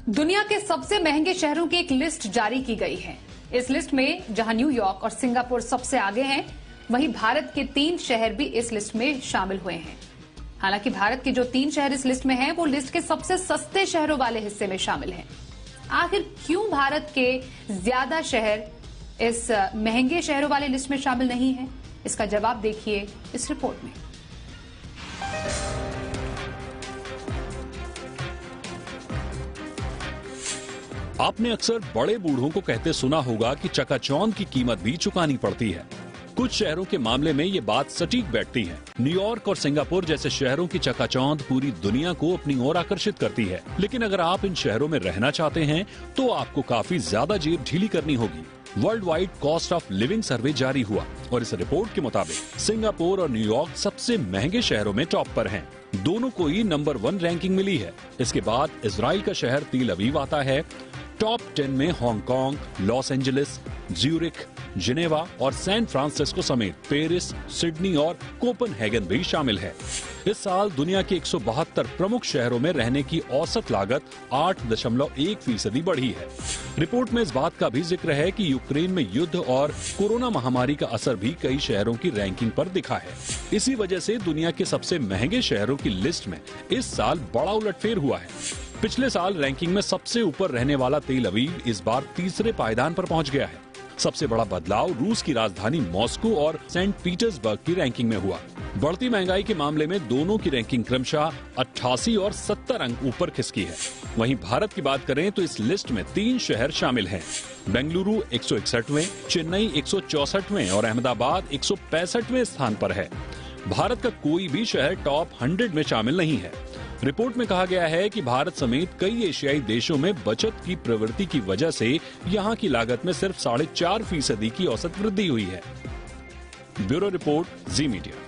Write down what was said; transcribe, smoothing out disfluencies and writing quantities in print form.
दुनिया के सबसे महंगे शहरों की एक लिस्ट जारी की गई है। इस लिस्ट में जहां न्यूयॉर्क और सिंगापुर सबसे आगे हैं, वहीं भारत के 3 शहर भी इस लिस्ट में शामिल हुए हैं। हालांकि भारत के जो 3 शहर इस लिस्ट में हैं, वो लिस्ट के सबसे सस्ते शहरों वाले हिस्से में शामिल हैं। आखिर क्यों भारत के ज्यादा शहर इस महंगे शहरों वाले लिस्ट में शामिल नहीं है, इसका जवाब देखिए इस रिपोर्ट में। आपने अक्सर बड़े बूढ़ों को कहते सुना होगा कि चकाचौंध की कीमत भी चुकानी पड़ती है। कुछ शहरों के मामले में ये बात सटीक बैठती है। न्यूयॉर्क और सिंगापुर जैसे शहरों की चकाचौंध पूरी दुनिया को अपनी ओर आकर्षित करती है। लेकिन अगर आप इन शहरों में रहना चाहते हैं तो आपको काफी ज्यादा जेब ढीली करनी होगी। World wide cost of living survey जारी हुआ और इस रिपोर्ट के मुताबिक सिंगापुर और न्यूयॉर्क सबसे महंगे शहरों में टॉप पर हैं। दोनों को ही नंबर 1 रैंकिंग मिली है। इसके बाद इजराइल का शहर तेल अवीव आता है। टॉप 10 में Hong Kong, Los Angeles, Zurich, Geneva और सैन फ्रांसिस्को समेत पेरिस, सिडनी और कोपनहेगन भी शामिल है। इस साल दुनिया के 172 प्रमुख शहरों में रहने की औसत लागत 8.1% बढ़ी है। रिपोर्ट में इस बात का भी जिक्र है कि यूक्रेन में युद्ध और कोरोना महामारी का असर भी कई शहरों की रैंकिंग पर दिखा है। इसी वजह से दुनिया के सबसे महंगे शहरों की लिस्ट में इस साल बड़ा उलटफेर हुआ है। पिछले साल रैंकिंग में सबसे ऊपर रहने वाला तेल अवीव इस बार तीसरे पायदान पर पहुंच गया है। सबसे बड़ा बदलाव रूस की राजधानी मॉस्को और सेंट पीटर्सबर्ग की रैंकिंग में हुआ। बढ़ती महंगाई के मामले में दोनों की रैंकिंग क्रमशः 88 और 70 अंक ऊपर खिसकी है। वहीं भारत की बात करें तो इस लिस्ट में 3 शहर शामिल हैं। बेंगलुरु 161वें, चेन्नई 164वें और अहमदाबाद 165वें स्थान पर है। भारत का कोई भी शहर टॉप 100 में शामिल नहीं है। रिपोर्ट में कहा गया है कि भारत समेत कई एशियाई देशों में बचत की प्रवृत्ति की वजह से यहां की लागत में सिर्फ 4.5% की औसत वृद्धि हुई है। ब्यूरो रिपोर्ट, जी मीडिया।